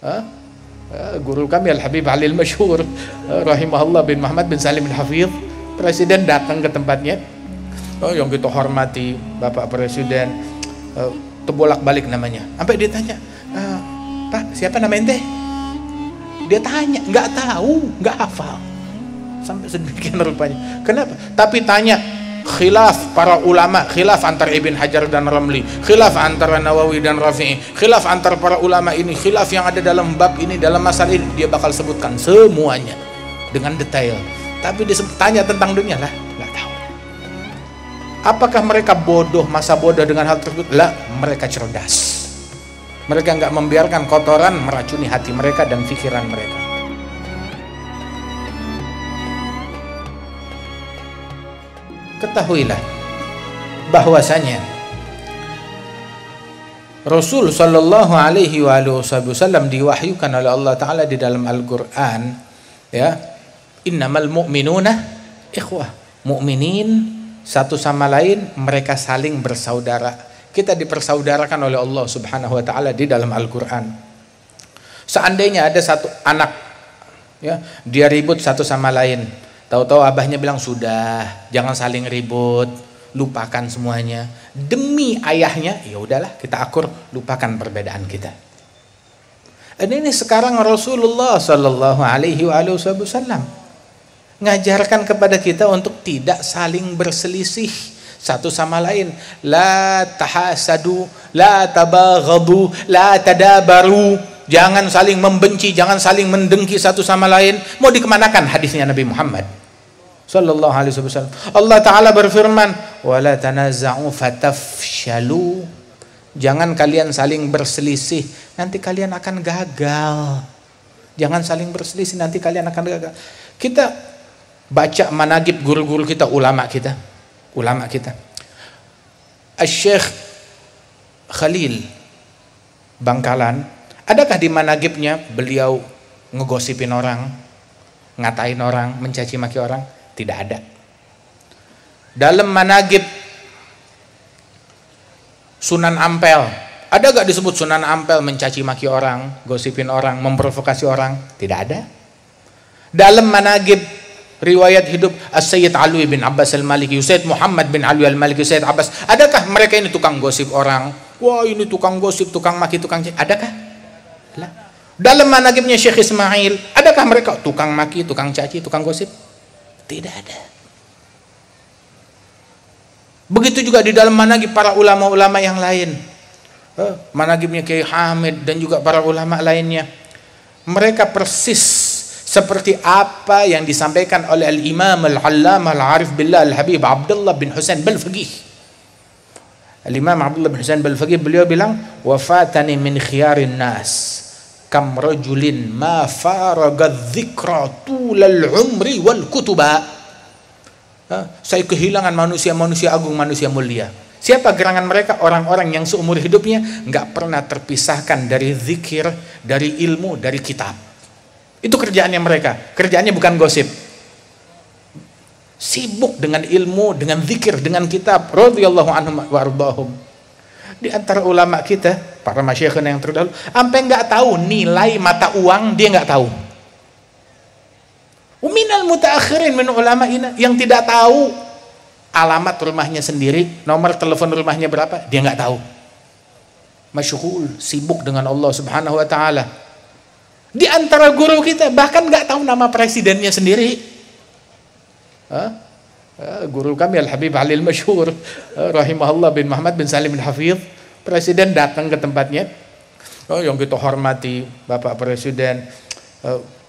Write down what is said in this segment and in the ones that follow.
Hah? Guru kami Al-Habib Ali Al-Masyhur rahimahullah bin Muhammad bin Salim Al-Hafidh, presiden datang ke tempatnya. Yang kita hormati Bapak Presiden, terbolak-balik namanya. Sampai dia tanya, Pak, siapa nama ente? Dia tanya, nggak tahu, nggak hafal. Sampai sedemikian rupanya. Kenapa? Tapi tanya, khilaf para ulama, khilaf antara Ibn Hajar dan Ramli, khilaf antara Nawawi dan Rafi'i, khilaf antara para ulama ini, khilaf yang ada dalam bab ini, dalam masalah ini, dia bakal sebutkan semuanya dengan detail. Tapi tanya tentang dunia lah, nggak tahu. Apakah mereka bodoh, masa bodoh dengan hal tersebut? Lah, mereka cerdas. Mereka nggak membiarkan kotoran meracuni hati mereka dan pikiran mereka. Ketahuilah bahwasanya Rasul sallallahu alaihi wasallam diwahyukan oleh Allah Ta'ala di dalam Al-Quran, ya, innamal mu'minuna ikhwah, mu'minin satu sama lain mereka saling bersaudara. Kita dipersaudarakan oleh Allah Subhanahu wa Ta'ala di dalam Al-Quran. Seandainya ada satu anak, ya, dia ribut satu sama lain, tahu-tahu abahnya bilang, sudah, jangan saling ribut, lupakan semuanya. Demi ayahnya, ya udahlah, kita akur, lupakan perbedaan kita. Dan ini sekarang Rasulullah Sallallahu Alaihi Wasallam ngajarkan kepada kita untuk tidak saling berselisih satu sama lain. La tahasadu, la tabaghadu, la tadabaru. Jangan saling membenci, jangan saling mendengki satu sama lain. Mau dikemanakan hadisnya Nabi Muhammad Sallallahu Alaihi Wasallam? Allah Ta'ala berfirman, wala tanaza'u fatafshalu. Jangan kalian saling berselisih, nanti kalian akan gagal. Jangan saling berselisih, nanti kalian akan gagal. Kita baca managib guru-guru kita, ulama kita. Asy-Syaikh Khalil Bangkalan, adakah di managibnya beliau ngegosipin orang, ngatain orang, mencaci maki orang? Tidak ada. Dalam managib Sunan Ampel, ada gak disebut Sunan Ampel mencaci maki orang, gosipin orang, memprovokasi orang? Tidak ada. Dalam managib riwayat hidup As-Sayyid Alwi bin Abbas Al-Maliki, Sayyid Muhammad bin Alwi Al-Maliki, Sayyid Abbas, adakah mereka ini tukang gosip orang? Wah, ini tukang gosip, tukang maki, tukang caci. Adakah? Lah. Dalam managibnya Syekh Ismail, adakah mereka tukang maki, tukang caci, tukang gosip? Tidak ada. Begitu juga di dalam managib para ulama-ulama yang lain. Managibnya Kiai Hamid dan juga para ulama lainnya. Mereka persis seperti apa yang disampaikan oleh Al-Imam Al-Allamah Al-Arif Billah Al-Habib Abdullah bin Husain Balfaqih. Al-Imam Abdullah bin Husain Balfaqih, beliau bilang, wafatani min khiyarin nas kam rajulin ma faraga dzikra tulal umri wal kutuba. Saya kehilangan manusia-manusia agung, manusia mulia. Siapa gerangan mereka? Orang-orang yang seumur hidupnya nggak pernah terpisahkan dari zikir, dari ilmu, dari kitab. Itu kerjaannya mereka. Kerjaannya bukan gosip. Sibuk dengan ilmu, dengan zikir, dengan kitab. Radhiyallahu anhum wa ardahum. Di antara ulama kita, para masyayikhna yang terdahulu, sampai nggak tahu nilai mata uang, dia nggak tahu. Minal mutaakhirin min ulama ini yang tidak tahu alamat rumahnya sendiri, nomor telepon rumahnya berapa, dia nggak tahu. Masyghul, sibuk dengan Allah Subhanahu wa Ta'ala. Di antara guru kita bahkan nggak tahu nama presidennya sendiri. Guru kami Al-Habib Ali Al-Masyhur rahimahullah bin Muhammad bin Salim Al-Hafidh, presiden datang ke tempatnya. Yang kita hormati Bapak Presiden,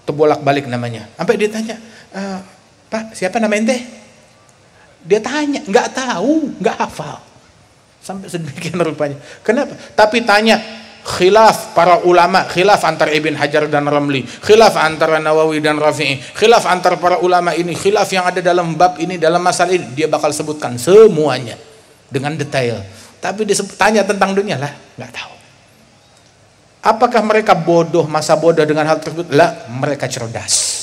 terbolak-balik namanya. Sampai dia tanya, Pak, siapa nama ente? Dia tanya, nggak tahu, nggak hafal. Sampai sedemikian rupanya. Kenapa? Tapi tanya, khilaf para ulama, khilaf antara Ibn Hajar dan Ramli, khilaf antara Nawawi dan Rafi'i, khilaf antara para ulama ini, khilaf yang ada dalam bab ini, dalam masalah ini, dia bakal sebutkan semuanya dengan detail. Tapi tanya tentang dunia lah, nggak tahu. Apakah mereka bodoh, masa bodoh dengan hal tersebut? Lah, mereka cerdas.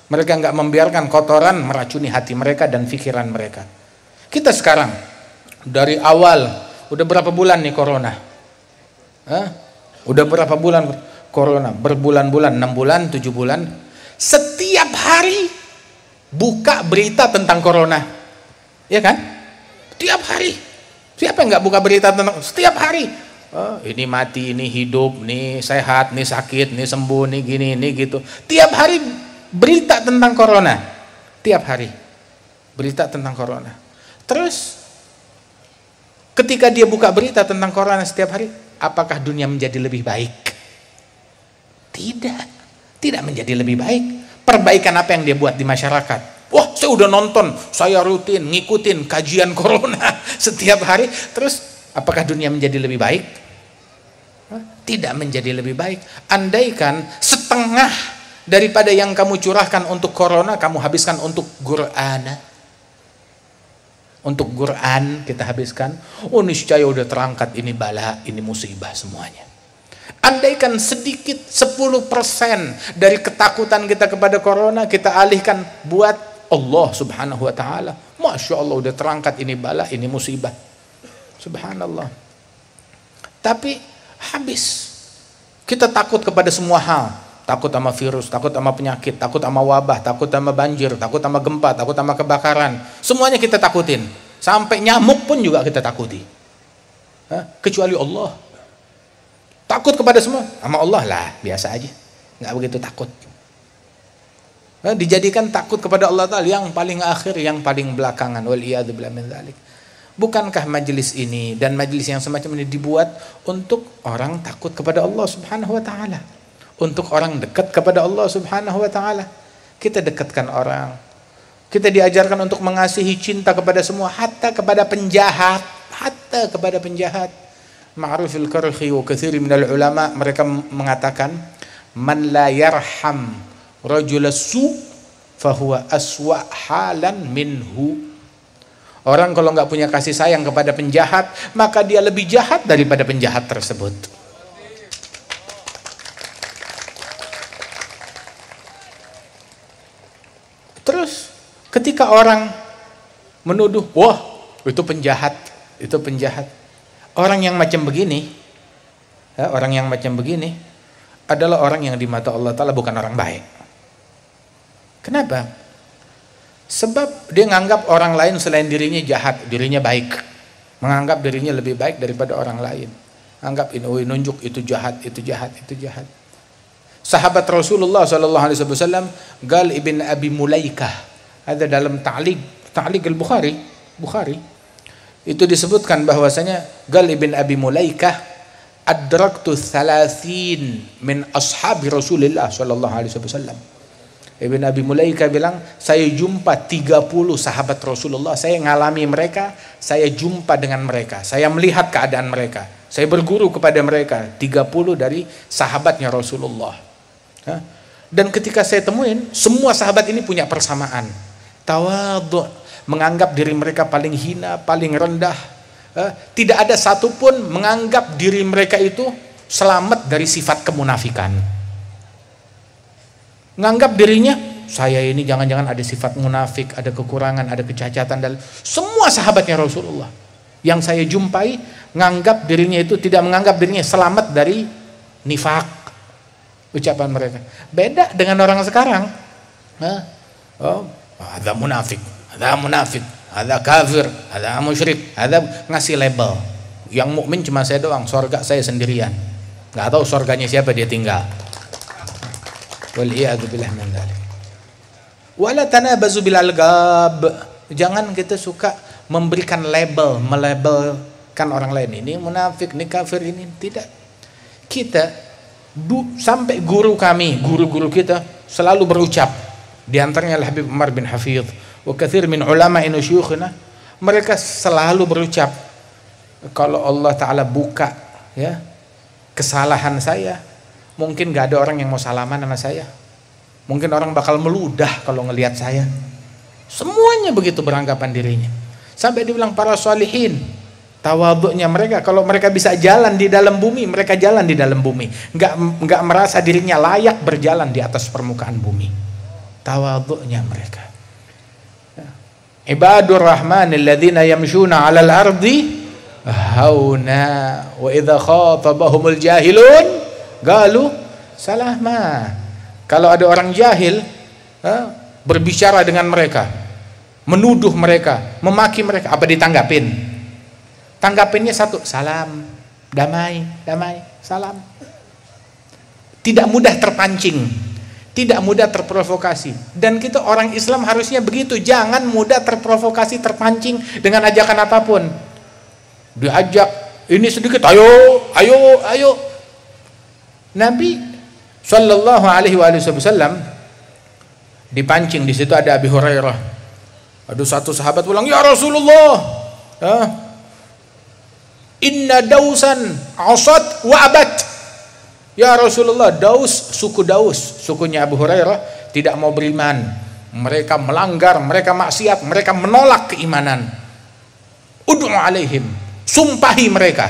Mereka nggak membiarkan kotoran meracuni hati mereka dan pikiran mereka. Kita sekarang dari awal, udah berapa bulan nih corona? Udah berapa bulan corona berbulan-bulan, 6 bulan, 7 bulan, setiap hari buka berita tentang corona, ya kan? Tiap hari. Siapa yang nggak buka berita tentang setiap hari? Oh, ini mati, ini hidup, ini sehat, ini sakit, ini sembuh, ini gini, ini gitu. Tiap hari berita tentang corona. Tiap hari berita tentang corona. Terus ketika dia buka berita tentang corona setiap hari, apakah dunia menjadi lebih baik? Tidak. Tidak menjadi lebih baik. Perbaikan apa yang dia buat di masyarakat? Wah, saya udah nonton, saya rutin ngikutin kajian corona setiap hari. Terus apakah dunia menjadi lebih baik? Tidak menjadi lebih baik. Andaikan setengah daripada yang kamu curahkan untuk corona, kamu habiskan untuk Quran. Untuk Quran kita habiskan. Oh, niscaya udah terangkat ini bala, ini musibah semuanya. Andaikan sedikit 10% dari ketakutan kita kepada corona kita alihkan buat Allah subhanahu wa ta'ala. Masya Allah udah terangkat ini bala, ini musibah. Subhanallah. Tapi habis. Kita takut kepada semua hal. Takut sama virus, takut sama penyakit, takut sama wabah, takut sama banjir, takut sama gempa, takut sama kebakaran. Semuanya kita takutin. Sampai nyamuk pun juga kita takuti. Kecuali Allah. Takut kepada semua. Sama Allah lah, biasa aja. Nggak begitu takut. Dijadikan takut kepada Allah Ta'ala yang paling akhir, yang paling belakangan. Waliyadzubillah min dzalik. Bukankah majelis ini dan majelis yang semacam ini dibuat untuk orang takut kepada Allah Subhanahu wa ta'ala, untuk orang dekat kepada Allah Subhanahu wa ta'ala? Kita dekatkan orang, kita diajarkan untuk mengasihi, cinta kepada semua, hatta kepada penjahat, hatta kepada penjahat. Ma'rufil Karhi wa katsir minal ulama, mereka mengatakan man la yarham rajul su fahuwa aswa halan minhu. Orang kalau nggak punya kasih sayang kepada penjahat, maka dia lebih jahat daripada penjahat tersebut. Terus ketika orang menuduh, wah itu penjahat, itu penjahat. Orang yang macam begini, orang yang macam begini adalah orang yang di mata Allah Ta'ala bukan orang baik. Kenapa? Sebab dia menganggap orang lain selain dirinya jahat, dirinya baik. Menganggap dirinya lebih baik daripada orang lain. Anggap ini nunjuk itu jahat, itu jahat, itu jahat. Sahabat Rasulullah SAW, Gal ibn Abi Mulaikah, ada dalam Ta'liq al-Bukhari, itu disebutkan bahwasanya Gal ibn Abi Mulaikah adraktu 30 min ashabi Rasulullah SAW. Ibn Abi Mulaikah bilang, saya jumpa 30 sahabat Rasulullah, saya ngalami mereka, saya jumpa dengan mereka, saya melihat keadaan mereka, saya berguru kepada mereka, 30 dari sahabatnya Rasulullah. Dan ketika saya temuin, semua sahabat ini punya persamaan, tawadhu, menganggap diri mereka paling hina, paling rendah. Tidak ada satupun menganggap diri mereka itu selamat dari sifat kemunafikan. Nganggap dirinya, saya ini jangan-jangan ada sifat munafik, ada kekurangan, ada kecacatan. Dan semua sahabatnya Rasulullah yang saya jumpai nganggap dirinya itu, tidak menganggap dirinya selamat dari nifak, ucapan mereka. Beda dengan orang sekarang. Oh, ada munafik, ada kafir, ada musyrik, ada ngasih label. Yang mukmin cuma saya doang, surga saya sendirian. Nggak tahu surganya siapa dia tinggal. Waliyadzubillah min dzalik. Wala tanabazu bil algab. Jangan kita suka memberikan label, melabelkan orang lain, ini munafik, ini kafir, ini tidak. Kita sampai guru kami, guru-guru kita selalu berucap, di antaranya Habib Umar bin Hafidh wa katsir min ulama syuyukhina, mereka selalu berucap, kalau Allah Ta'ala buka ya kesalahan saya, mungkin gak ada orang yang mau salaman sama saya. Mungkin orang bakal meludah kalau ngelihat saya. Semuanya begitu beranggapan dirinya. Sampai dibilang para sholihin, tawadhu'nya mereka, kalau mereka bisa jalan di dalam bumi, mereka jalan di dalam bumi. Nggak merasa dirinya layak berjalan di atas permukaan bumi. Tawadhu'nya mereka. Ibadur rahmanil ladzina yamshuna 'alal ardi hauna wa idza khatabahumul jahilun qalu salama. Kalau ada orang jahil berbicara dengan mereka, menuduh mereka, memaki mereka, apa ditanggapin? Tanggapinnya satu, salam, damai, damai, salam. Tidak mudah terpancing, tidak mudah terprovokasi. Dan kita orang Islam harusnya begitu, jangan mudah terprovokasi, terpancing dengan ajakan apapun. Diajak ini sedikit, ayo, ayo, ayo. Nabi Shallallahu Alaihi Wasallam dipancing. Di situ ada Abi Hurairah. Ada satu sahabat bilang, ya Rasulullah, inna dausan asad wa abad. Ya Rasulullah, Daus, suku Daus, sukunya Abu Hurairah tidak mau beriman. Mereka melanggar, mereka maksiat, mereka menolak keimanan. Ud'u alaihim, sumpahi mereka.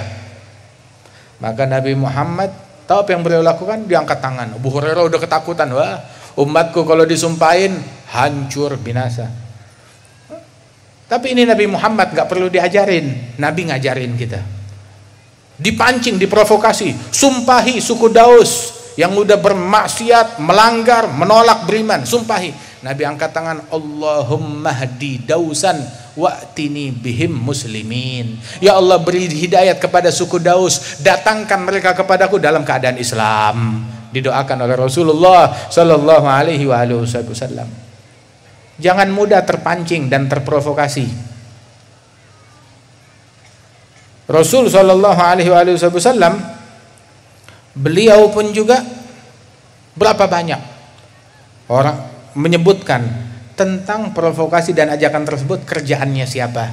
Maka Nabi Muhammad tahu apa yang beliau lakukan? Diangkat tangan. Abu Hurairah udah ketakutan, wah, umatku kalau disumpahin hancur, binasa. Tapi ini Nabi Muhammad nggak perlu diajarin, Nabi ngajarin kita. Dipancing, diprovokasi, sumpahi suku Daus yang udah bermaksiat, melanggar, menolak beriman, sumpahi. Nabi angkat tangan, Allahumma hdi Dausan wa'tini bihim muslimin. Ya Allah, beri hidayat kepada suku Daus, datangkan mereka kepadaku dalam keadaan Islam. Didoakan oleh Rasulullah Sallallahu Alaihi Wasallam. Jangan mudah terpancing dan terprovokasi. Rasul Sallallahu Alaihi Wasallam, beliau pun juga berapa banyak orang menyebutkan tentang provokasi dan ajakan tersebut kerjaannya siapa?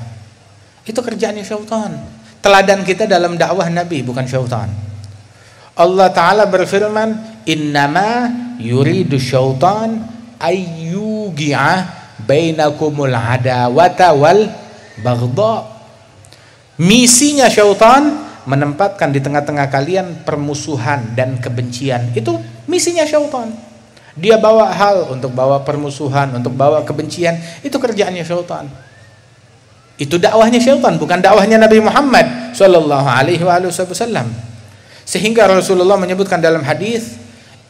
Itu kerjaannya syaitan. Teladan kita dalam dakwah Nabi bukan syaitan. Allah Ta'ala berfirman, innama yuridu syaitan ayyugi'a bainakumul adawata wal baghdha. Misinya syaitan menempatkan di tengah-tengah kalian permusuhan dan kebencian. Itu misinya syaitan. Dia bawa hal untuk bawa permusuhan, untuk bawa kebencian. Itu kerjaannya syaitan. Itu dakwahnya syaitan, bukan dakwahnya Nabi Muhammad Sallallahu Alaihi Wasallam. Sehingga Rasulullah menyebutkan dalam hadis,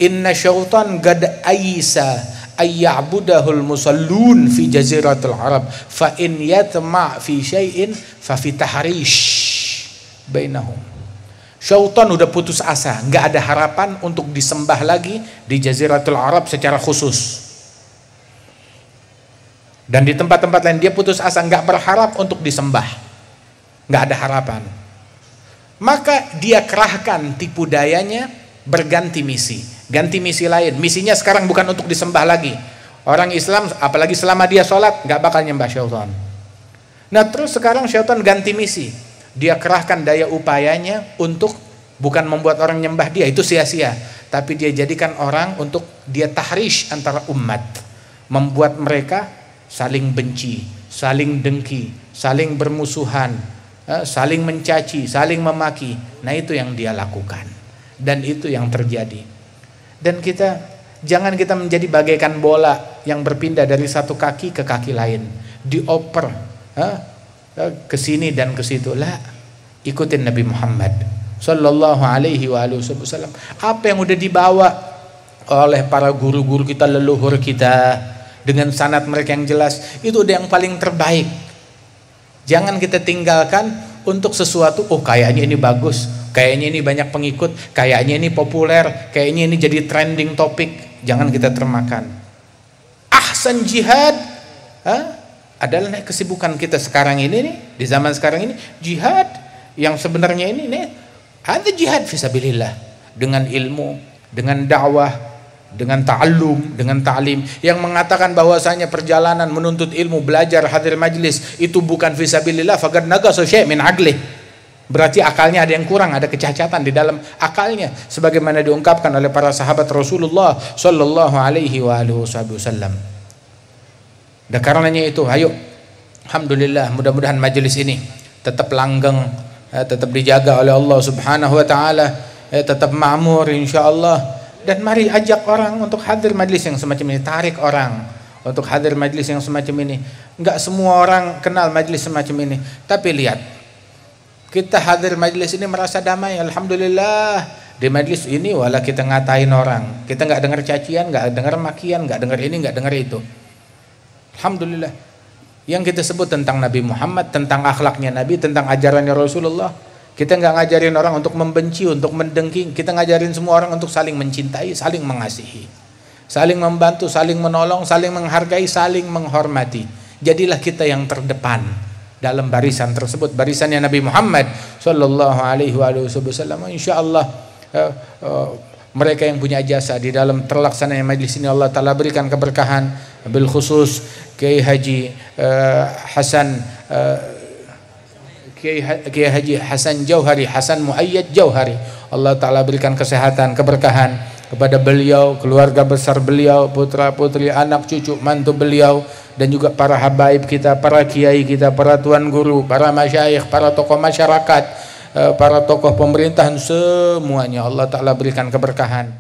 inna syaitan gad aisa ayya'budahul musallun fi jaziratul Arab fa in yatma' fi syai'in fa fi tahrish bainahum. Syaitan udah putus asa, nggak ada harapan untuk disembah lagi di jaziratul Arab secara khusus. Dan di tempat-tempat lain dia putus asa, nggak berharap untuk disembah, nggak ada harapan. Maka dia kerahkan tipu dayanya, berganti misi, ganti misi lain. Misinya sekarang bukan untuk disembah lagi. Orang Islam, apalagi selama dia sholat, nggak bakal nyembah syaitan. Nah terus sekarang syaitan ganti misi. Dia kerahkan daya upayanya untuk bukan membuat orang nyembah dia, itu sia-sia. Tapi dia jadikan orang untuk dia tahrish antara umat. Membuat mereka saling benci, saling dengki, saling bermusuhan, saling mencaci, saling memaki. Nah itu yang dia lakukan. Dan itu yang terjadi. Dan kita, jangan kita menjadi bagaikan bola yang berpindah dari satu kaki ke kaki lain, dioper ke sini dan ke situ. Lah, ikutin Nabi Muhammad Sallallahu Alaihi Wasallam. Apa yang udah dibawa oleh para guru-guru kita, leluhur kita, dengan sanad mereka yang jelas, itu udah yang paling terbaik. Jangan kita tinggalkan untuk sesuatu, oh kayaknya ini bagus, kayaknya ini banyak pengikut, kayaknya ini populer, kayaknya ini jadi trending topik. Jangan kita termakan. Ahsan jihad adalah kesibukan kita sekarang ini nih, di zaman sekarang ini, jihad yang sebenarnya ini nih, ada jihad fisabilillah, dengan ilmu, dengan dakwah, dengan ta'allum, dengan ta'lim, yang mengatakan bahwasanya perjalanan menuntut ilmu, belajar, hadir majlis itu bukan fisabilillah, faqad naqasa syai' min aqlih. Berarti akalnya ada yang kurang, ada kecacatan di dalam akalnya, sebagaimana diungkapkan oleh para sahabat Rasulullah Sallallahu Alaihi Wasallam. Dan karenanya itu, ayo, alhamdulillah, mudah-mudahan majelis ini tetap langgeng, tetap dijaga oleh Allah Subhanahu Wa Taala, tetap makmur insyaallah. Dan mari ajak orang untuk hadir majlis yang semacam ini, tarik orang untuk hadir majlis yang semacam ini. Enggak semua orang kenal majlis semacam ini, tapi lihat, kita hadir majlis ini merasa damai, alhamdulillah, Di majlis ini wala kita ngatain orang, kita nggak dengar cacian, nggak dengar makian, nggak dengar ini, nggak dengar itu. Alhamdulillah. Yang kita sebut tentang Nabi Muhammad, tentang akhlaknya Nabi, tentang ajarannya Rasulullah. Kita nggak ngajarin orang untuk membenci, untuk mendengki. Kita ngajarin semua orang untuk saling mencintai, saling mengasihi, saling membantu, saling menolong, saling menghargai, saling menghormati. Jadilah kita yang terdepan dalam barisan tersebut, barisannya Nabi Muhammad sallallahu alaihi wasallam. Insyaallah mereka yang punya jasa di dalam terlaksananya majlis ini Allah Ta'ala berikan keberkahan, bil khusus Kiai Haji Hasan Kiai Haji Hasan Jauhari, Hasan Muayyad Jauhari. Allah Ta'ala berikan kesehatan, keberkahan kepada beliau, keluarga besar beliau, putra putri, anak cucu, mantu beliau, dan juga para habaib kita, para kiai kita, para tuan guru, para masyayikh, para tokoh masyarakat, para tokoh pemerintahan, semuanya Allah Ta'ala berikan keberkahan.